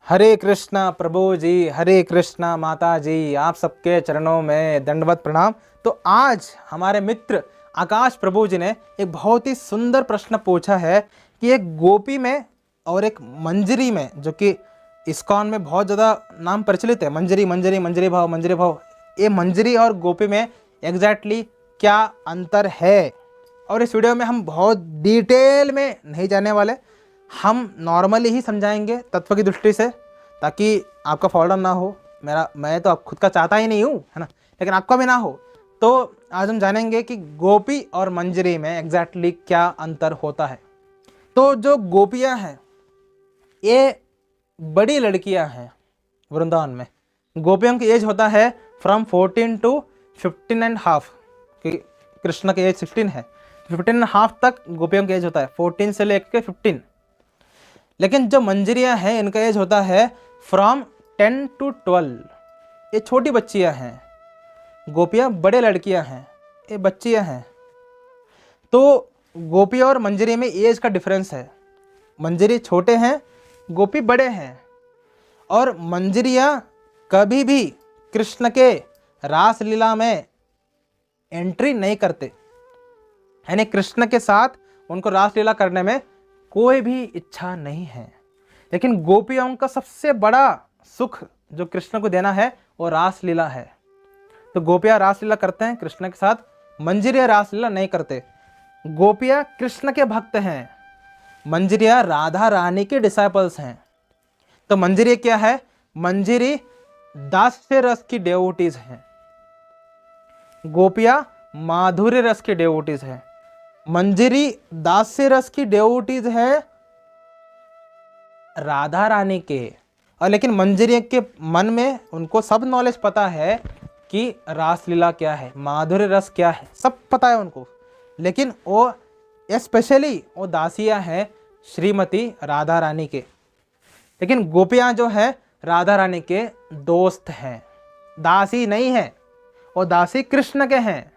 हरे कृष्णा प्रभु जी, हरे कृष्णा माता जी, आप सबके चरणों में दंडवत प्रणाम। तो आज हमारे मित्र आकाश प्रभु जी ने एक बहुत ही सुंदर प्रश्न पूछा है कि एक गोपी में और एक मंजरी में, जो कि इस्कॉन में बहुत ज़्यादा नाम प्रचलित है, मंजरी मंजरी मंजरी भाव मंजरी भाव, ये मंजरी और गोपी में एग्जैक्टली क्या अंतर है। और इस वीडियो में हम बहुत डिटेल में नहीं जाने वाले, हम नॉर्मली ही समझाएंगे तत्व की दृष्टि से, ताकि आपका फॉल्डर ना हो। मैं तो खुद का चाहता ही नहीं हूँ, है ना, लेकिन आपका भी ना हो। तो आज हम जानेंगे कि गोपी और मंजरी में एग्जैक्टली क्या अंतर होता है। तो जो गोपियाँ हैं ये बड़ी लड़कियाँ हैं वृंदावन में। गोपियों की एज होता है फ्रॉम 14 to 15.5, क्योंकि कृष्ण की एज 16 है, 15.5 तक गोपियों की एज होता है, 14 से लेकर 15। लेकिन जो मंजरियाँ हैं इनका एज होता है फ्रॉम 10 to 12। ये छोटी बच्चियाँ हैं, गोपियाँ बड़े लड़कियाँ हैं, ये बच्चियाँ हैं। तो गोपियाँ और मंजरी में एज का डिफरेंस है। मंजरी छोटे हैं, गोपी बड़े हैं। और मंजरियाँ कभी भी कृष्ण के रास लीला में एंट्री नहीं करते, यानी कृष्ण के साथ उनको रास लीला करने में कोई भी इच्छा नहीं है। लेकिन गोपियों का सबसे बड़ा सुख जो कृष्ण को देना है वो रास लीला है। तो गोपियाँ रास लीला करते हैं कृष्ण के साथ, मंजरियाँ रास लीला नहीं करते। गोपियाँ कृष्ण के भक्त हैं, मंजरियाँ राधा रानी के डिसाइपल्स हैं। तो मंजरी क्या है? मंजरी दास्य रस की डेवोटीज हैं, गोपियाँ माधुर्य रस की डेवोटीज हैं। मंजरी दास्य रस की डेवोटीज है राधा रानी के, और लेकिन मंजरी के मन में उनको सब नॉलेज पता है कि रासलीला क्या है, माधुर्य रस क्या है, सब पता है उनको। लेकिन वो स्पेशली वो दासियाँ हैं श्रीमती राधा रानी के। लेकिन गोपियाँ जो है राधा रानी के दोस्त हैं, दासी नहीं है, वो दासी कृष्ण के हैं।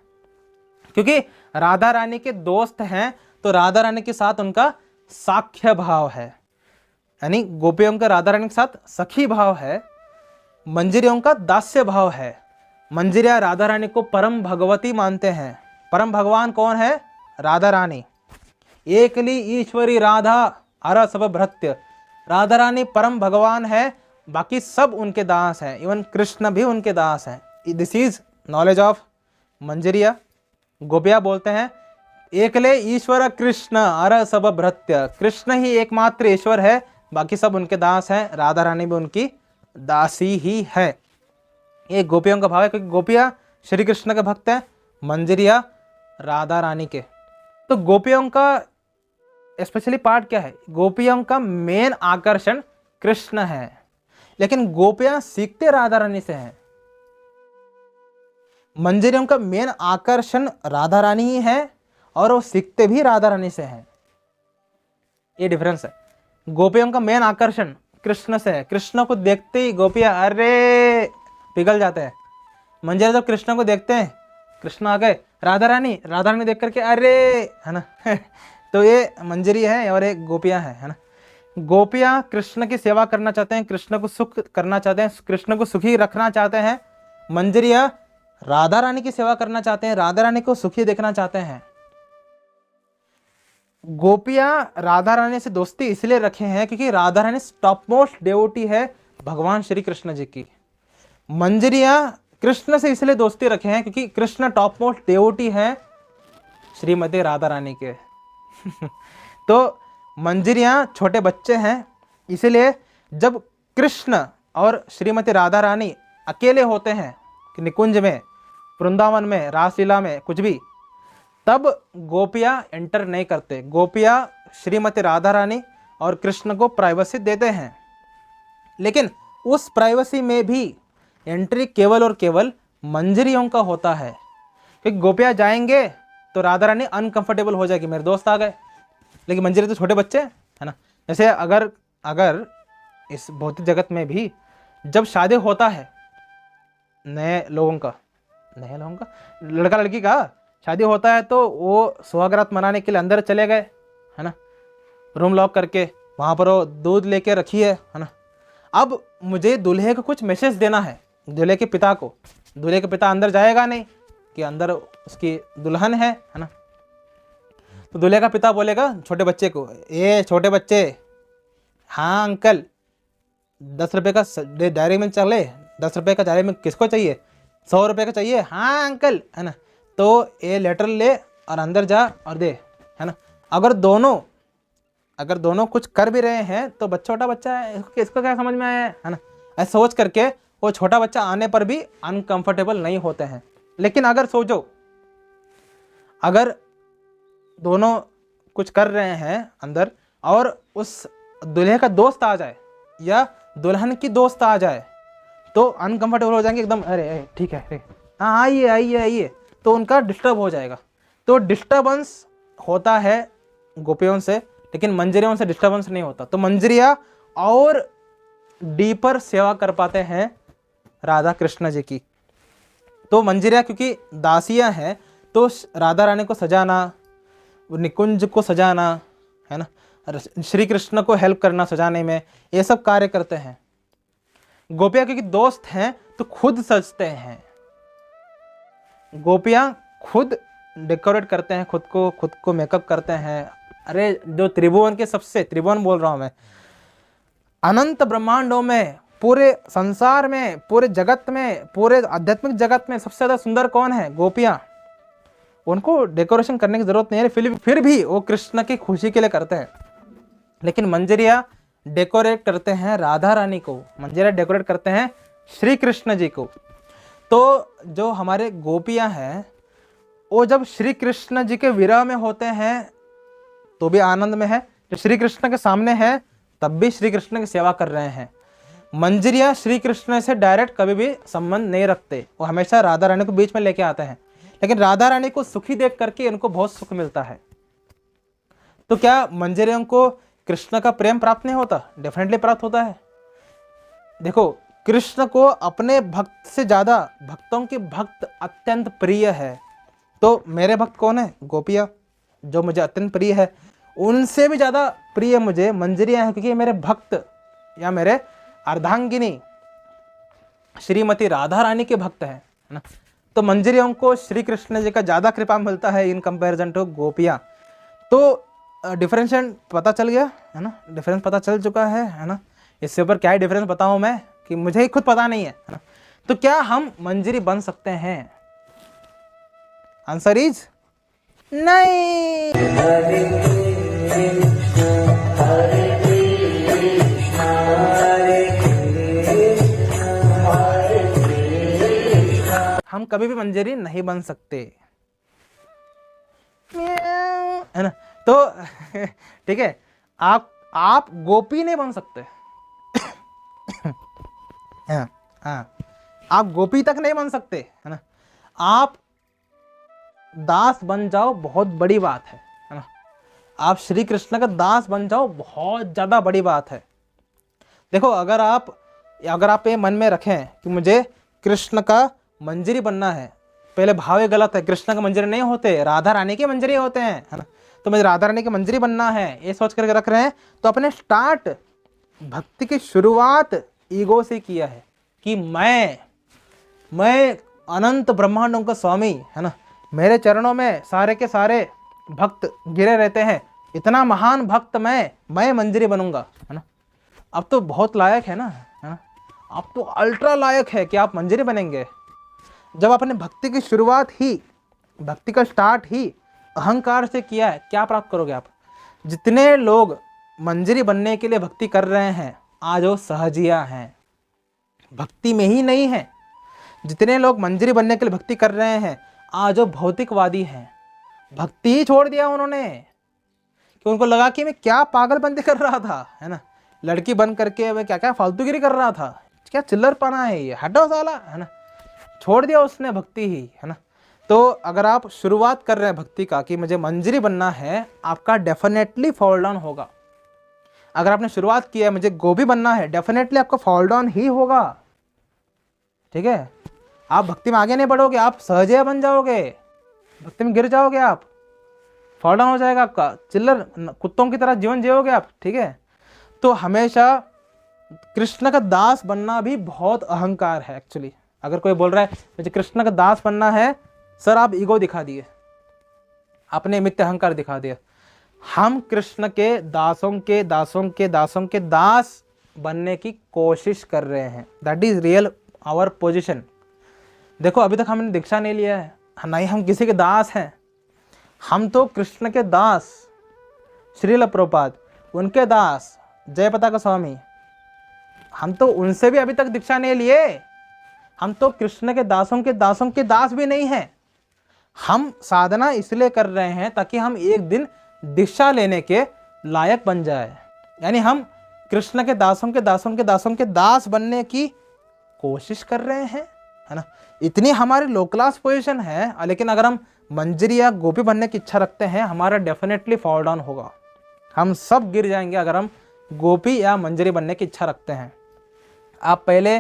क्योंकि राधा रानी के दोस्त हैं तो राधा रानी के साथ उनका साख्य भाव है, यानी गोपियों का राधा रानी के साथ सखी भाव है, मंजरियों का दास्य भाव है। मंजरियाँ राधा रानी को परम भगवती मानते हैं। परम भगवान कौन है? राधा रानी। एकली ईश्वरी राधा अर सब भृत्य, राधा रानी परम भगवान है, बाकी सब उनके दास हैं, इवन कृष्ण भी उनके दास हैं। दिस इज नॉलेज ऑफ मंजरिया। गोपिया बोलते हैं एकले ईश्वर कृष्ण अर सब भृत्य, कृष्ण ही एकमात्र ईश्वर है, बाकी सब उनके दास हैं, राधा रानी भी उनकी दासी ही है। ये गोपियों का भाव है, क्योंकि गोपियाँ श्री कृष्ण के भक्त हैं, मंजरिया राधा रानी के। तो गोपियों का स्पेशली पार्ट क्या है? गोपियों का मेन आकर्षण कृष्ण है, लेकिन गोपियाँ सीखते राधा रानी से हैं। मंजरियों का मेन आकर्षण राधा रानी ही है और वो सीखते भी राधा रानी से हैं। ये डिफरेंस है। गोपियों का मेन आकर्षण कृष्ण से है, कृष्ण को देखते ही गोपियाँ अरे पिघल जाते हैं। मंजरी जब कृष्ण को देखते हैं, कृष्ण आ गए, राधा रानी देख करके अरे, है ना तो ये मंजरी है और एक गोपियाँ है ना। गोपियाँ कृष्ण की सेवा करना चाहते हैं, कृष्ण को सुख करना चाहते हैं, कृष्ण को सुखी रखना चाहते हैं। मंजरियाँ राधा रानी की सेवा करना चाहते हैं, राधा रानी को सुखी देखना चाहते हैं। गोपियाँ राधा रानी से दोस्ती इसलिए रखे हैं क्योंकि Radha Rani top most devotee है भगवान श्री कृष्ण जी की। मंजरियाँ कृष्ण से इसलिए दोस्ती रखे हैं क्योंकि कृष्ण टॉप मोस्ट डेवोटी है श्रीमती राधा रानी के तो मंजरियाँ छोटे बच्चे हैं, इसलिए जब कृष्ण और श्रीमती राधा रानी अकेले होते हैं निकुंज में, वृंदावन में, रासलीला में, कुछ भी, तब गोपियाँ एंटर नहीं करते। गोपियाँ श्रीमती राधा रानी और कृष्ण को प्राइवेसी देते हैं, लेकिन उस प्राइवेसी में भी एंट्री केवल और केवल मंजरियों का होता है। क्योंकि गोपियाँ जाएंगे तो राधा रानी अनकंफर्टेबल हो जाएगी, मेरे दोस्त आ गए, लेकिन मंजरी तो छोटे बच्चे हैं, है ना। जैसे अगर इस भौतिक जगत में भी जब शादी होता है नए लोगों का लड़का लड़की का शादी होता है, तो वो सुहागरात मनाने के लिए अंदर चले गए, है ना, रूम लॉक करके, वहाँ पर वो दूध लेके रखी है ना। अब मुझे दूल्हे को कुछ मैसेज देना है, दूल्हे के पिता को। दूल्हे के पिता अंदर जाएगा नहीं कि अंदर उसकी दुल्हन है ना। तो दूल्हे का पिता बोलेगा छोटे बच्चे को, ए छोटे बच्चे, हाँ अंकल 10 रुपये का डायरी मिल्क चले, 10 रुपये का डायरी मिल्क किसको चाहिए, 100 रुपये का चाहिए, हाँ अंकल, है ना। तो ये लेटर ले और अंदर जा और दे, है ना। अगर दोनों कुछ कर भी रहे हैं तो छोटा बच्चा है, इसको क्या समझ में आया है ना। ऐसा सोच करके वो छोटा बच्चा आने पर भी अनकंफर्टेबल नहीं होते हैं। लेकिन अगर सोचो, अगर दोनों कुछ कर रहे हैं अंदर और उस दूल्हे का दोस्त आ जाए या दुल्हन की दोस्त आ जाए तो अनकंफर्टेबल हो जाएंगे एकदम, अरे ठीक है, अरे हाँ आइए आइए आइए, तो उनका डिस्टर्ब हो जाएगा। तो डिस्टर्बेंस होता है गोपियों से, लेकिन मंजरियों से डिस्टर्बेंस नहीं होता। तो मंजरिया और डीपर सेवा कर पाते हैं राधा कृष्ण जी की। तो मंजरिया क्योंकि दासियां हैं तो राधा रानी को सजाना, निकुंज को सजाना, है ना, श्री कृष्ण को हेल्प करना सजाने में, ये सब कार्य करते हैं। गोपियां क्योंकि दोस्त हैं तो खुद सजते हैं, गोपियां खुद डेकोरेट करते हैं, खुद को मेकअप करते हैं। अरे जो त्रिभुवन के सबसे, त्रिभुवन बोल रहा हूं मैं, अनंत ब्रह्मांडों में, पूरे संसार में, पूरे जगत में, पूरे आध्यात्मिक जगत में सबसे ज़्यादा सुंदर कौन है, गोपियां। उनको डेकोरेशन करने की जरूरत नहीं है, फिर भी वो कृष्ण की खुशी के लिए करते हैं। लेकिन मंजरिया डेकोरेट करते हैं राधा रानी को, मंजरिया डेकोरेट करते हैं श्री कृष्ण जी को। तो जो हमारे गोपियां हैं वो जब श्री कृष्ण जी के विरह में होते हैं तो भी आनंद में है, जो श्री कृष्ण के सामने है तब भी श्री कृष्ण की सेवा कर रहे हैं। मंजरिया श्री कृष्ण से डायरेक्ट कभी भी संबंध नहीं रखते, वो हमेशा राधा रानी को बीच में लेके आते हैं। लेकिन राधा रानी को सुखी देख करके इनको बहुत सुख मिलता है। तो क्या मंजरियों को कृष्ण का प्रेम प्राप्त नहीं होता? डेफिनेटली प्राप्त होता है। देखो, कृष्ण को अपने भक्त से ज्यादा भक्तों के भक्त अत्यंत प्रिय है। तो मेरे भक्त कौन है? गोपियां, जो मुझे अत्यंत प्रिय है। उनसे भी ज्यादा प्रिय मुझे मंजरियां हैं, क्योंकि मेरे भक्त या मेरे अर्धांगिनी श्रीमती राधा रानी के भक्त हैं, है ना। तो मंजरियों को श्री कृष्ण जी का ज्यादा कृपा मिलता है इन कंपैरिजन टू गोपियां। तो डिफरेंशिएट पता चल गया है ना, डिफरेंस पता चल चुका है ना। इससे ऊपर क्या ही डिफरेंस बताऊं मैं कि मुझे ही खुद पता नहीं है ना। तो क्या हम मंजरी बन सकते हैं? आंसर इज नहीं। हम कभी भी मंजरी नहीं बन सकते, है ना। तो ठीक है, आप गोपी नहीं बन सकते। हाँ, आप गोपी तक नहीं बन सकते, है ना। आप दास बन जाओ, बहुत बड़ी बात है ना। आप श्री कृष्ण का दास बन जाओ, बहुत ज्यादा बड़ी बात है। देखो, अगर आप ये मन में रखें कि मुझे कृष्ण का मंजरी बनना है, पहले भाव गलत है। कृष्ण के मंजरी नहीं होते, राधा रानी के मंजरी होते हैं, है ना। तो मुझे राधा रानी की मंजरी बनना है, ये सोच करके रख रहे हैं। तो अपने स्टार्ट, भक्ति की शुरुआत ईगो से किया है कि मैं अनंत ब्रह्मांडों का स्वामी, है ना। मेरे चरणों में सारे के सारे भक्त गिरे रहते हैं, इतना महान भक्त मैं मंजरी बनूंगा, है ना। अब तो बहुत लायक है ना, है ना। अब तो अल्ट्रा लायक है कि आप मंजरी बनेंगे। जब आपने भक्ति की शुरुआत ही, भक्ति का स्टार्ट ही अहंकार से किया है, क्या प्राप्त करोगे आप? जितने लोग मंजरी बनने के लिए भक्ति कर रहे हैं आज वो सहजिया हैं, भक्ति में ही नहीं है। जितने लोग मंजरी बनने के लिए भक्ति कर रहे हैं आज वो भौतिकवादी हैं, भक्ति ही छोड़ दिया उन्होंने, कि उनको लगा कि मैं क्या पागलपंती कर रहा था, है ना। लड़की बन करके मैं क्या क्या फालतूगिरी कर रहा था, क्या चिल्लरपना है ये, हटो साला, है ना। छोड़ दिया उसने भक्ति ही, है ना। तो अगर आप शुरुआत कर रहे हैं भक्ति का कि मुझे मंजरी बनना है, आपका डेफिनेटली फॉल डाउन होगा। अगर आपने शुरुआत किया है मुझे गोभी बनना है, डेफिनेटली आपका फॉल डाउन ही होगा, ठीक है। आप भक्ति में आगे नहीं बढ़ोगे, आप सहजया बन जाओगे, भक्ति में गिर जाओगे, आप फॉल डाउन हो जाएगा आपका, चिल्लर कुत्तों की तरह जीवन जियोगे आप, ठीक है। तो हमेशा कृष्ण का दास बनना भी बहुत अहंकार है एक्चुअली। अगर कोई बोल रहा है मुझे कृष्ण का दास बनना है, सर आप ईगो दिखा दिए, अपने मिथ्या अहंकार दिखा दिया। हम कृष्ण के दासों के दासों के दासों के दास बनने की कोशिश कर रहे हैं। That is real our position. देखो अभी तक हमने दीक्षा नहीं लिया है, नहीं हम किसी के दास हैं, हम तो कृष्ण के दास, श्रील प्रभुपाद उनके दास, जय पताका स्वामी, हम तो उनसे भी अभी तक दीक्षा नहीं लिए। हम तो कृष्ण के दासों के दास भी नहीं हैं। हम साधना इसलिए कर रहे हैं ताकि हम एक दिन दीक्षा लेने के लायक बन जाए। यानी हम कृष्ण के दासों के दासों के दासों के दास बनने की कोशिश कर रहे हैं, है ना। इतनी हमारी लो क्लास पोजीशन है, लेकिन अगर हम मंजरी या गोपी बनने की इच्छा रखते हैं, हमारा डेफिनेटली फॉल डाउन होगा। हम सब गिर जाएंगे अगर हम गोपी या मंजरी बनने की इच्छा रखते हैं। आप पहले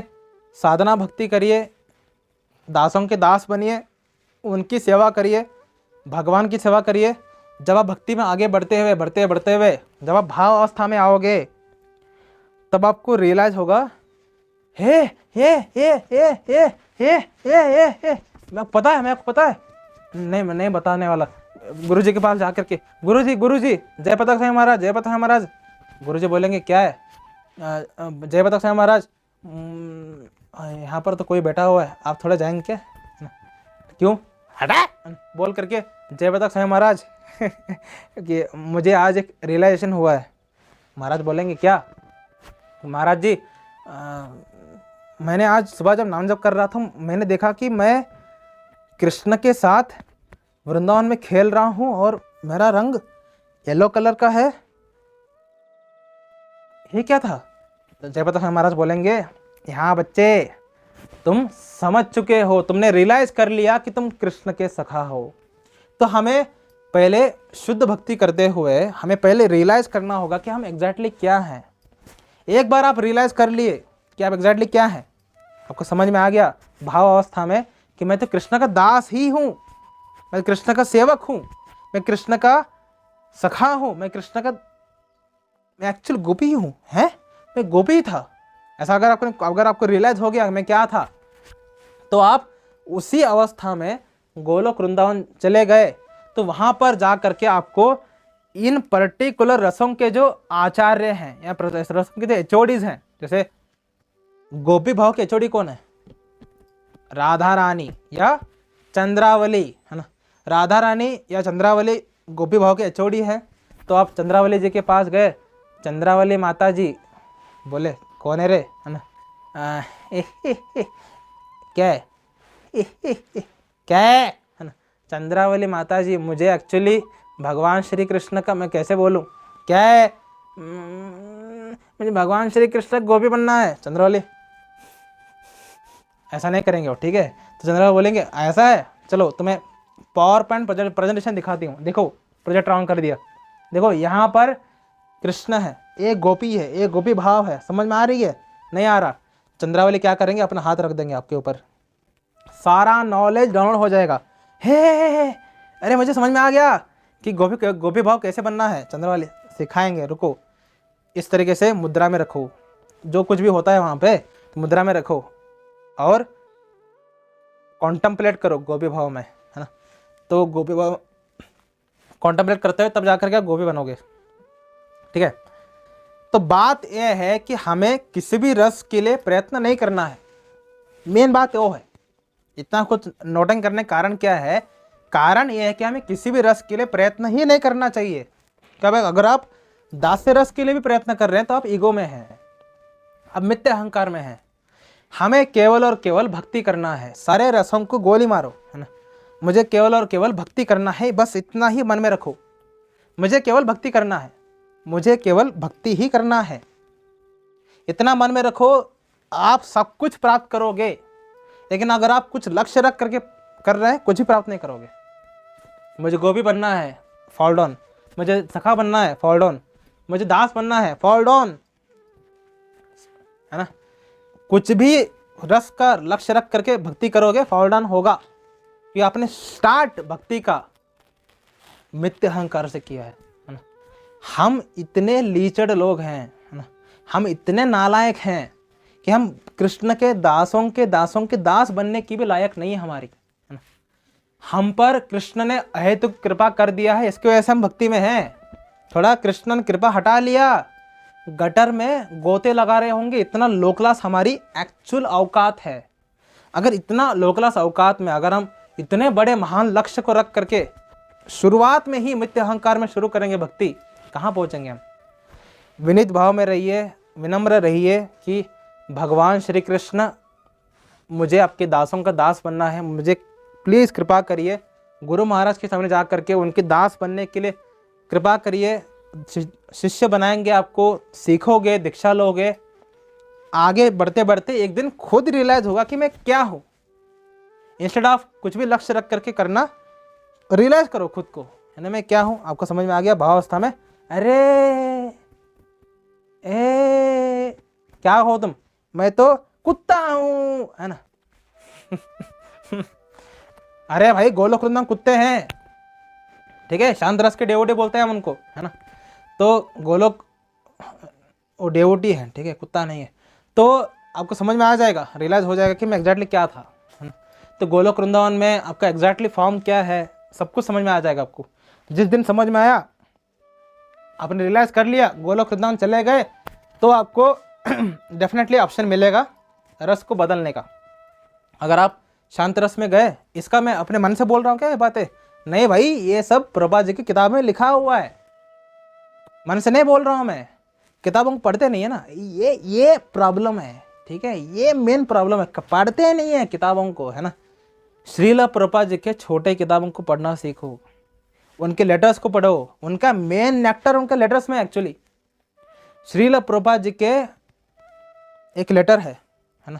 साधना भक्ति करिए, दासों के दास बनिए, उनकी सेवा करिए, भगवान की सेवा करिए। जब आप भक्ति में आगे बढ़ते हुए जब आप भाव अवस्था में आओगे, तब आपको रियलाइज होगा हे मैं पता है नहीं बताने वाला। गुरु जी के पास जाकर के गुरु जी जय पताका स्वामी महाराज, जय पताका महाराज। गुरु जी बोलेंगे क्या है? जय पताका स्वामी महाराज, यहाँ पर तो कोई बैठा हुआ है, आप थोड़ा जाएंगे क्या? क्यों? हटा बोल करके जय पताका स्वामी महाराज कि मुझे आज एक रियलाइजेशन हुआ है। महाराज बोलेंगे क्या? महाराज जी मैंने आज सुबह जब नाम जप कर रहा था, मैंने देखा कि मैं कृष्ण के साथ वृंदावन में खेल रहा हूँ और मेरा रंग येलो कलर का है, ये क्या था? तो जय पताका महाराज बोलेंगे यहाँ बच्चे तुम समझ चुके हो, तुमने रियलाइज कर लिया कि तुम कृष्ण के सखा हो। तो हमें पहले शुद्ध भक्ति करते हुए हमें पहले रियलाइज करना होगा कि हम एग्जैक्टली क्या हैं। एक बार आप रियलाइज कर लिए कि आप एग्जैक्टली क्या हैं, आपको समझ में आ गया भाव अवस्था में कि मैं तो कृष्ण का दास ही हूँ, मैं कृष्ण का सेवक हूँ, मैं कृष्ण का सखा हूँ, मैं एक्चुअल गोपी हूँ, हैं मैं गोपी था। ऐसा अगर आपको रियलाइज हो गया मैं क्या था, तो आप उसी अवस्था में गोलोक वृंदावन चले गए। तो वहाँ पर जा करके आपको इन पर्टिकुलर रसों के जो आचार्य हैं या रसों के जो एचओडीज हैं, जैसे गोपी भाव के एचओडी कौन है? राधा रानी या चंद्रावली, है ना। राधा रानी या चंद्रावली गोपी भाव के एचओडी है। तो आप चंद्रावली जी के पास गए, चंद्रावली माता जी बोले कौन है रे, है ना। क्या है क्या है ना। चंद्रावली माता जी मुझे एक्चुअली भगवान श्री कृष्ण का, मैं कैसे बोलूं, क्या है, मुझे भगवान श्री कृष्ण गोपी बनना है। चंद्रावली ऐसा नहीं करेंगे वो, ठीक है। तो चंद्रावली बोलेंगे ऐसा है, चलो तुम्हें पावर पॉइंट प्रेजेंटेशन दिखाती हूँ। देखो प्रोजेक्ट ऑन कर दिया, देखो यहाँ पर कृष्ण है, एक गोपी है, एक गोपी भाव है, समझ में आ रही है? नहीं आ रहा? चंद्रावली क्या करेंगे, अपना हाथ रख देंगे आपके ऊपर, सारा नॉलेज डाउनलोड हो जाएगा। हे अरे मुझे समझ में आ गया कि गोपी भाव कैसे बनना है। चंद्रावली सिखाएंगे, रुको इस तरीके से मुद्रा में रखो, जो कुछ भी होता है वहाँ पे मुद्रा में रखो और कॉन्टम्पलेट करो गोपी भाव में, है ना। तो गोपी भाव कॉन्टम्पलेट करते हुए तब जाकर के गोपी बनोगे, ठीक है। तो बात यह है कि हमें किसी भी रस के लिए प्रयत्न नहीं करना है, मेन बात वो है। इतना कुछ नोटिंग करने का कारण क्या है? कारण यह है कि हमें किसी भी रस के लिए प्रयत्न ही नहीं करना चाहिए। क्या भाई, अगर आप दास्य रस के लिए भी प्रयत्न कर रहे हैं तो आप ईगो में हैं, अब मिथ्या अहंकार में हैं। हमें केवल और केवल भक्ति करना है, सारे रसों को गोली मारो, है ना। मुझे केवल और केवल भक्ति करना है, बस इतना ही मन में रखो, मुझे केवल भक्ति करना है, मुझे केवल भक्ति ही करना है, इतना मन में रखो, आप सब कुछ प्राप्त करोगे। लेकिन अगर आप कुछ लक्ष्य रख करके कर रहे हैं, कुछ भी प्राप्त नहीं करोगे। मुझे गोपी बनना है, फॉल डाउन। मुझे सखा बनना है, फॉल डाउन। मुझे दास बनना है, फॉल डाउन, है ना। कुछ भी रस का लक्ष्य रख करके भक्ति करोगे, फॉल डाउन होगा, कि आपने स्टार्ट भक्ति का मिथ्या अहंकार से किया है ना। हम इतने लीचड़ लोग हैं, है ना। हम इतने नालायक हैं कि हम कृष्ण के दासों के दास बनने की भी लायक नहीं है हमारी, है ना। हम पर कृष्ण ने अहेतुक कृपा कर दिया है, इसकी वजह से हम भक्ति में हैं। थोड़ा कृष्ण ने कृपा हटा लिया, गटर में गोते लगा रहे होंगे। इतना लो क्लास हमारी एक्चुअल औकात है। अगर इतना लो क्लास औकात में अगर हम इतने बड़े महान लक्ष्य को रख करके शुरुआत में ही मिथ्या अहंकार में शुरू करेंगे भक्ति, कहाँ पहुँचेंगे हम। विनीत भाव में रहिए, विनम्र रहिए कि भगवान श्री कृष्ण, मुझे आपके दासों का दास बनना है, मुझे प्लीज़ कृपा करिए। गुरु महाराज के सामने जा करके उनके दास बनने के लिए कृपा करिए। शिष्य बनाएंगे आपको, सीखोगे, दीक्षा लोगे, आगे बढ़ते बढ़ते एक दिन खुद रियलाइज होगा कि मैं क्या हूँ। इंस्टेड ऑफ कुछ भी लक्ष्य रख करके करना, रियलाइज करो खुद को, है ना, मैं क्या हूँ। आपको समझ में आ गया भावावस्था में, अरे क्या हो तुम, मैं तो कुत्ता हूँ, है ना। अरे भाई गोलोक वृंदावन कुत्ते हैं, ठीक है, शांत रस के डेवोटी बोलते हैं हम उनको, है ना। तो गोलोक वो डेवोटी है, ठीक है, कुत्ता नहीं है। तो आपको समझ में आ जाएगा, रियलाइज हो जाएगा कि मैं एग्जैक्टली क्या था, है ना। तो गोलोक वृंदावन में आपका एग्जैक्टली फॉर्म क्या है, सब कुछ समझ में आ जाएगा आपको। जिस दिन समझ में आया, आपने रियलाइज कर लिया, गोलोक वृंदावन चले गए, तो आपको डेफिनेटली ऑप्शन मिलेगा रस को बदलने का। अगर आप शांत रस में गए, इसका मैं अपने मन से बोल रहा हूँ क्या ये बातें, नहीं भाई, ये सब प्रभा जी की किताब में लिखा हुआ है, मन से नहीं बोल रहा हूँ मैं। किताबों को पढ़ते नहीं है ना, ये प्रॉब्लम है, ठीक है, ये मेन प्रॉब्लम है, पढ़ते नहीं है किताबों को, है ना। श्रील प्रभा जी के छोटे किताबों को पढ़ना सीखो, उनके लेटर्स को पढ़ो, उनका मेन नेक्टर उनके लेटर्स में एक्चुअली। श्रील प्रभा जी के एक लेटर है ना,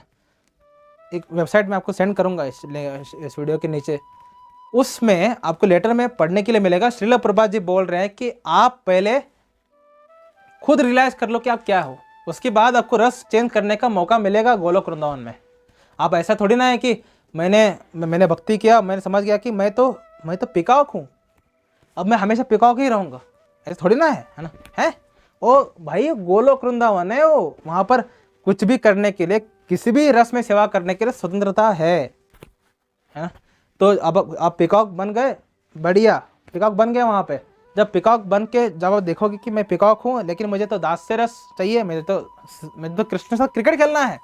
एक वेबसाइट में आपको सेंड करूंगा इस वीडियो के नीचे, उसमें आपको लेटर में पढ़ने के लिए मिलेगा। श्रील प्रभा जी बोल रहे हैं कि आप पहले खुद रियलाइज कर लो कि आप क्या हो, उसके बाद आपको रस चेंज करने का मौका मिलेगा गोलोक वृंदावन में। आप ऐसा थोड़ी ना है कि मैंने भक्ति किया, मैंने समझ गया कि मैं तो पिकॉक हूँ, अब मैं हमेशा पिकॉक ही रहूँगा, ऐसा थोड़ी ना है ना। है ओ भाई, गोलोक वृंदावन है वो, वहाँ पर कुछ भी करने के लिए, किसी भी रस में सेवा करने के लिए स्वतंत्रता है ना। तो अब आप पिकॉक बन गए, बढ़िया, पिकॉक बन गए वहाँ पे। जब पिकॉक बन के जब आप देखोगे कि मैं पिकॉक हूँ, लेकिन मुझे तो दास से रस चाहिए, मुझे तो कृष्ण के साथ क्रिकेट खेलना है,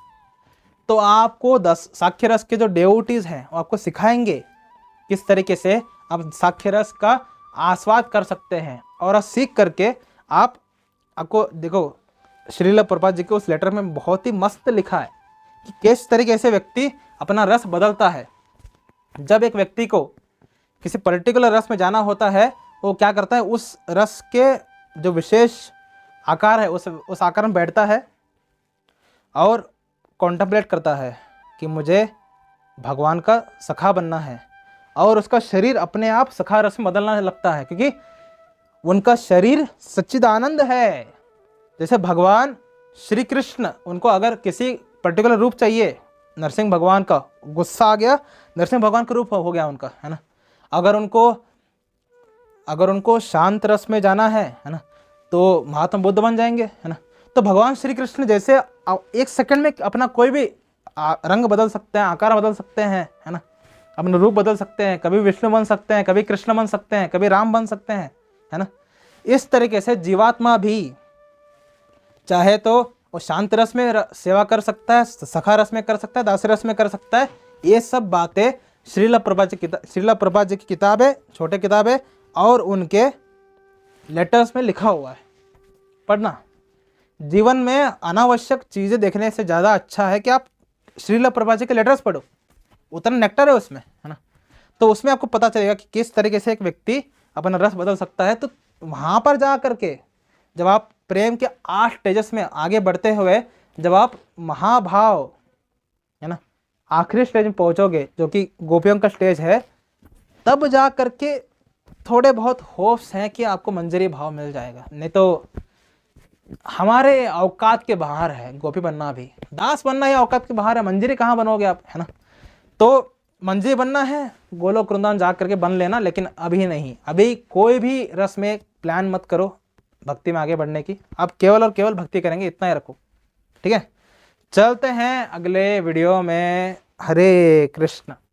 तो आपको 10 साक्ष्य रस के जो डेवोटीज हैं वो आपको सिखाएंगे किस तरीके से आप साक्ष्य रस का आस्वाद कर सकते हैं। और सीख करके आपको देखो, श्रील प्रभुपाद जी के उस लेटर में बहुत ही मस्त लिखा है कि किस तरीके से व्यक्ति अपना रस बदलता है। जब एक व्यक्ति को किसी पर्टिकुलर रस में जाना होता है, वो क्या करता है, उस रस के जो विशेष आकार है उस आकार में बैठता है और कॉन्टेम्पलेट करता है कि मुझे भगवान का सखा बनना है, और उसका शरीर अपने आप सखा रस में बदलना लगता है, क्योंकि उनका शरीर सच्चिदानंद है। जैसे भगवान श्री कृष्ण, उनको अगर किसी पर्टिकुलर रूप चाहिए, नरसिंह भगवान का गुस्सा आ गया, नरसिंह भगवान का रूप हो गया उनका, है ना। अगर उनको शांत रस में जाना है ना, तो महात्मा बुद्ध बन जाएंगे, है ना। तो भगवान श्री कृष्ण जैसे एक सेकंड में अपना कोई भी रंग बदल सकते हैं, आकार बदल सकते हैं, है ना, अपना रूप बदल सकते हैं, कभी विष्णु बन सकते हैं, कभी कृष्ण बन सकते हैं, कभी राम बन सकते हैं, है ना। इस तरीके से जीवात्मा भी चाहे तो वो शांत रस में सेवा कर सकता है, सखा रस में कर सकता है, दास रस में कर सकता है। ये सब बातें श्रील प्रभुपाद जी की किताब है, छोटे किताब है, और उनके लेटर्स में लिखा हुआ है। पढ़ना, जीवन में अनावश्यक चीज़ें देखने से ज़्यादा अच्छा है कि आप श्रील प्रभुपाद जी के लेटर्स पढ़ो, उतना नेक्टर है उसमें, है ना। तो उसमें आपको पता चलेगा कि किस तरीके से एक व्यक्ति अपना रस बदल सकता है। तो वहाँ पर जा करके जब आप प्रेम के 8 स्टेजेस में आगे बढ़ते हुए जब आप महाभाव, है ना, आखिरी स्टेज में पहुँचोगे, जो कि गोपियों का स्टेज है, तब जा करके थोड़े बहुत होप्स हैं कि आपको मंजरी भाव मिल जाएगा। नहीं तो हमारे औकात के बाहर है गोपी बनना, भी दास बनना ही औकात के बाहर है। मंजरी कहाँ बनोगे आप, है ना। तो मंजरी बनना है, गोलोक वृंदावन जा करके बन लेना, लेकिन अभी नहीं। अभी कोई भी रस में प्लान मत करो, भक्ति में आगे बढ़ने की। अब केवल और केवल भक्ति करेंगे, इतना ही रखो, ठीक है। चलते हैं अगले वीडियो में। हरे कृष्ण।